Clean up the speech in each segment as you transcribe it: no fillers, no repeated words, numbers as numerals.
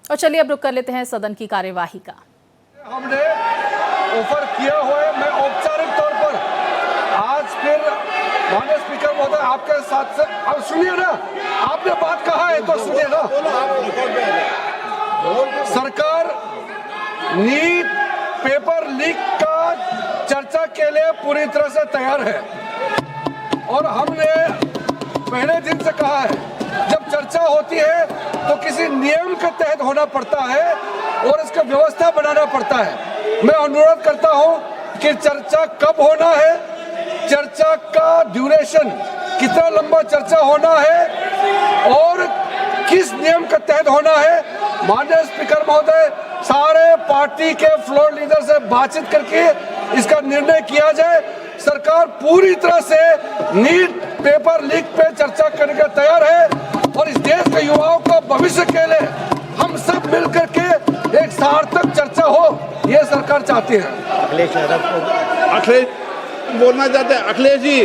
और चलिए अब रुक कर लेते हैं सदन की कार्यवाही का। हमने ऑफर किया हुआ है, मैं औपचारिक तौर पर आज फिर माननीय स्पीकर महोदय आपके साथ से, अब सुनिए ना, आपने बात कहा है तो सुनिए ना। सरकार नीट पेपर लीक का चर्चा के लिए पूरी तरह से तैयार है और हमने पहले दिन से कहा है जब चर्चा होती है तो किसी नियम के तहत होना पड़ता है और इसका व्यवस्था बनाना पड़ता है। मैं अनुरोध करता हूं कि चर्चा कब होना है, चर्चा का ड्यूरेशन कितना लंबा चर्चा होना है और किस नियम के तहत होना है। माननीय स्पीकर महोदय सारे पार्टी के फ्लोर लीडर से बातचीत करके इसका निर्णय किया जाए। सरकार पूरी तरह से नीट पेपर लीक पे चर्चा करने के तैयार है और इस देश के युवाओं का भविष्य के लिए हम सब मिलकर के एक सार्थक चर्चा हो, ये सरकार चाहती है। अखिलेश बोलना चाहते हैं। अखिलेश जी,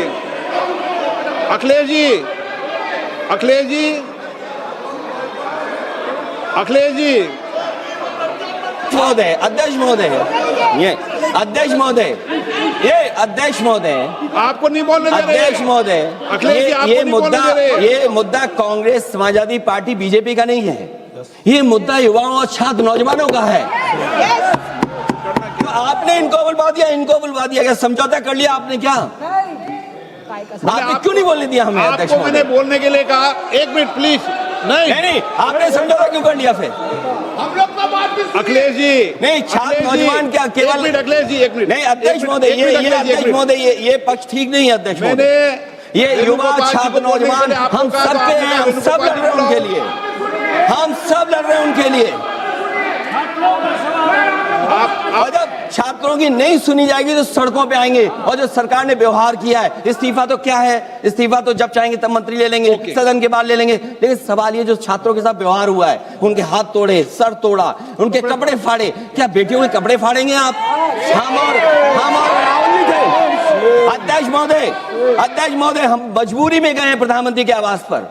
अखिलेश जी, अखिलेश जी, अखिलेश जी, महोदय, अध्यक्ष महोदय, ये अध्यक्ष महोदय, ये अध्यक्ष महोदय, आपको नहीं बोलने दे रहे। अध्यक्ष महोदय, अखिलेश जी, आपको नहीं बोलने दे रहे। ये मुद्दा कांग्रेस समाजवादी पार्टी बीजेपी का नहीं है, ये मुद्दा युवाओं और छात्र नौजवानों का है। आपने इनको बुलवा दिया, क्या समझौता कर लिया आपने? क्या आपने क्यों नहीं बोलने दिया हमें? अध्यक्ष आपको मैंने बोलने के लिए कहा, एक मिनट प्लीज। नहीं, आपने समझौता क्यों कर लिया फिर? हम लोग का बात अखिलेश जी, नहीं, छात्र नौजवान क्या केवल? एक मिनट अखिलेश जी, एक मिनट। नहीं अध्यक्ष महोदय, ये अध्यक्ष महोदय, ये पक्ष ठीक नहीं है अध्यक्ष महोदय। ये युवा छात्र नौजवान हम सब के हैं, हम सब लड़ रहे हैं उनके लिए, हम सब लड़ रहे हैं उनके लिए। और जब छात्रों की नहीं सुनी जाएगी तो सड़कों पे आएंगे। और जो सरकार ने व्यवहार किया है, इस्तीफा तो क्या है, इस्तीफा तो जब चाहेंगे तब मंत्री ले लेंगे, सदन के बाद ले लेंगे। लेकिन सवाल ये जो छात्रों के साथ व्यवहार हुआ है, उनके हाथ तोड़े, सर तोड़ा, उनके कपड़े फाड़े, क्या बेटियों के कपड़े फाड़ेंगे आप? हम और राहुल जी थे। अध्यक्ष महोदय, हम मजबूरी में गए हैं प्रधानमंत्री के आवास पर।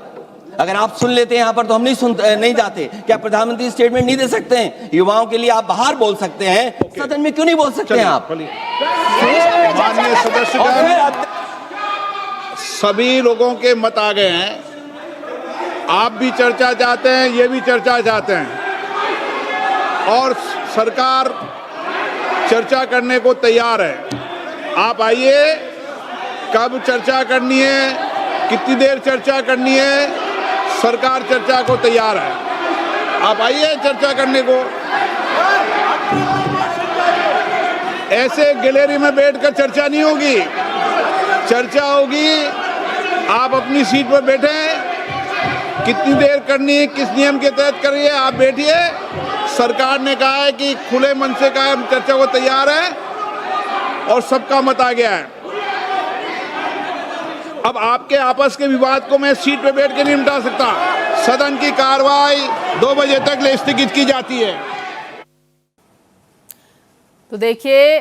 अगर आप सुन लेते हैं यहाँ पर तो हम नहीं जाते। क्या प्रधानमंत्री स्टेटमेंट नहीं दे सकते हैं? युवाओं के लिए आप बाहर बोल सकते हैं, सदन में क्यों नहीं बोल सकते हैं आप? माननीय सदस्यगण, सभी लोगों के मत आ गए हैं। आप भी चर्चा चाहते हैं, ये भी चर्चा चाहते हैं और सरकार चर्चा करने को तैयार है। आप आइए, कब चर्चा करनी है, कितनी देर चर्चा करनी है, सरकार चर्चा को तैयार है। आप आइए चर्चा करने को। ऐसे गैलरी में बैठकर चर्चा नहीं होगी, चर्चा होगी। आप अपनी सीट पर बैठे, कितनी देर करनी है, किस नियम के तहत करिए, आप बैठिए। सरकार ने कहा है कि खुले मन से कहा हम चर्चा को तैयार है और सबका मत आ गया है। अब आपके आपस के विवाद को मैं सीट पे बैठ के नहीं निपटा सकता। सदन की कार्रवाई 2 बजे तक स्थगित की जाती है। तो देखिए,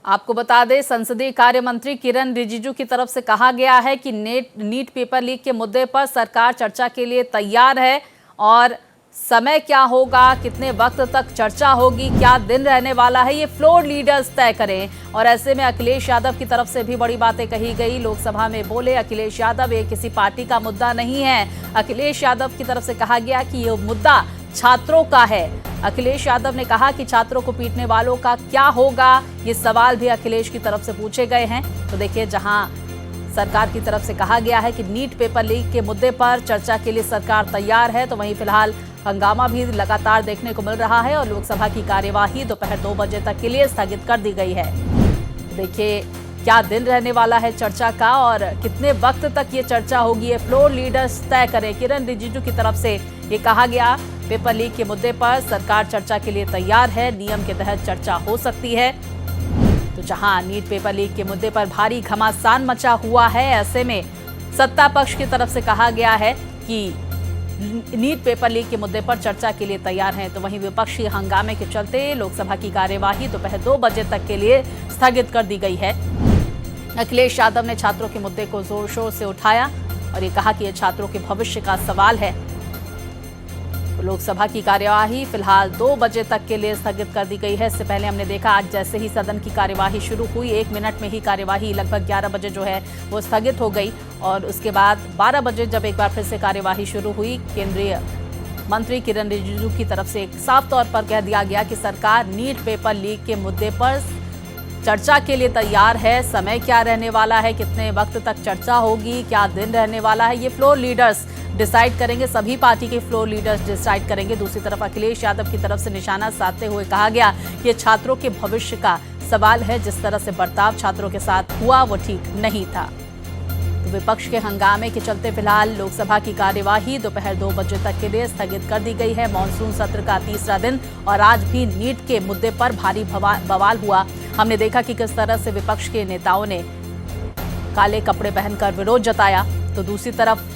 आपको बता दें, संसदीय कार्य मंत्री किरण रिजिजू की तरफ से कहा गया है कि नीट पेपर लीक के मुद्दे पर सरकार चर्चा के लिए तैयार है और समय क्या होगा, कितने वक्त तक चर्चा होगी, क्या दिन रहने वाला है, ये फ्लोर लीडर्स तय करें। और ऐसे में अखिलेश यादव की तरफ से भी बड़ी बातें कही गई। लोकसभा में बोले अखिलेश यादव, ये किसी पार्टी का मुद्दा नहीं है। अखिलेश यादव की तरफ से कहा गया कि ये मुद्दा छात्रों का है। अखिलेश यादव ने कहा कि छात्रों को पीटने वालों का क्या होगा, ये सवाल भी अखिलेश की तरफ से पूछे गए हैं। तो देखिए, जहां सरकार की तरफ से कहा गया है कि नीट पेपर लीक के मुद्दे पर चर्चा के लिए सरकार तैयार है, तो वहीं फिलहाल हंगामा भी लगातार देखने को मिल रहा है और लोकसभा की कार्यवाही दोपहर 2 बजे तक के लिए स्थगित कर दी गई है। देखिए, क्या दिन रहने वाला है चर्चा का और कितने वक्त तक ये चर्चा होगी, ये फ्लोर लीडर्स तय करें। किरण रिजिजू की तरफ से ये कहा गया, पेपर लीक के मुद्दे पर सरकार चर्चा के लिए तैयार है, नियम के तहत चर्चा हो सकती है। तो जहां नीट पेपर लीक के मुद्दे पर भारी घमासान मचा हुआ है, ऐसे में सत्ता पक्ष की तरफ से कहा गया है कि नीट पेपर लीक के मुद्दे पर चर्चा के लिए तैयार हैं। तो वहीं विपक्षी हंगामे के चलते लोकसभा की कार्यवाही दोपहर 2 बजे तक के लिए स्थगित कर दी गई है। अखिलेश यादव ने छात्रों के मुद्दे को जोर शोर से उठाया और ये कहा कि यह छात्रों के भविष्य का सवाल है। लोकसभा की कार्यवाही फिलहाल 2 बजे तक के लिए स्थगित कर दी गई है। इससे पहले हमने देखा आज जैसे ही सदन की कार्यवाही शुरू हुई 1 मिनट में ही कार्यवाही लगभग 11 बजे जो है वो स्थगित हो गई और उसके बाद 12 बजे जब एक बार फिर से कार्यवाही शुरू हुई, केंद्रीय मंत्री किरण रिजिजू की तरफ से एक साफ तौर पर कह दिया गया कि सरकार नीट पेपर लीक के मुद्दे पर चर्चा के लिए तैयार है। समय क्या रहने वाला है, कितने वक्त तक चर्चा होगी, क्या दिन रहने वाला है, ये फ्लोर लीडर्स डिसाइड करेंगे। सभी पार्टी के फ्लोर लीडर्स डिसाइड करेंगे। दूसरी तरफ अखिलेश यादव की तरफ से निशाना साधते हुए कहा गया कि ये छात्रों के भविष्य का सवाल है। जिस तरह से बर्ताव छात्रों के साथ हुआ वो ठीक नहीं था। तो विपक्ष के हंगामे के चलते फिलहाल लोकसभा की कार्यवाही दोपहर 2 बजे तक के लिए स्थगित कर दी गई है। मॉनसून सत्र का तीसरा दिन और आज भी नीट के मुद्दे पर भारी बवाल हुआ। हमने देखा कि किस तरह से विपक्ष के नेताओं ने काले कपड़े पहनकर विरोध जताया, तो दूसरी तरफ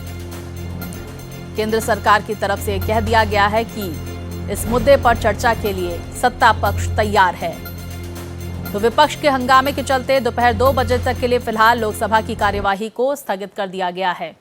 केंद्र सरकार की तरफ से कह दिया गया है कि इस मुद्दे पर चर्चा के लिए सत्ता पक्ष तैयार है। तो विपक्ष के हंगामे के चलते दोपहर 2 बजे तक के लिए फिलहाल लोकसभा की कार्यवाही को स्थगित कर दिया गया है।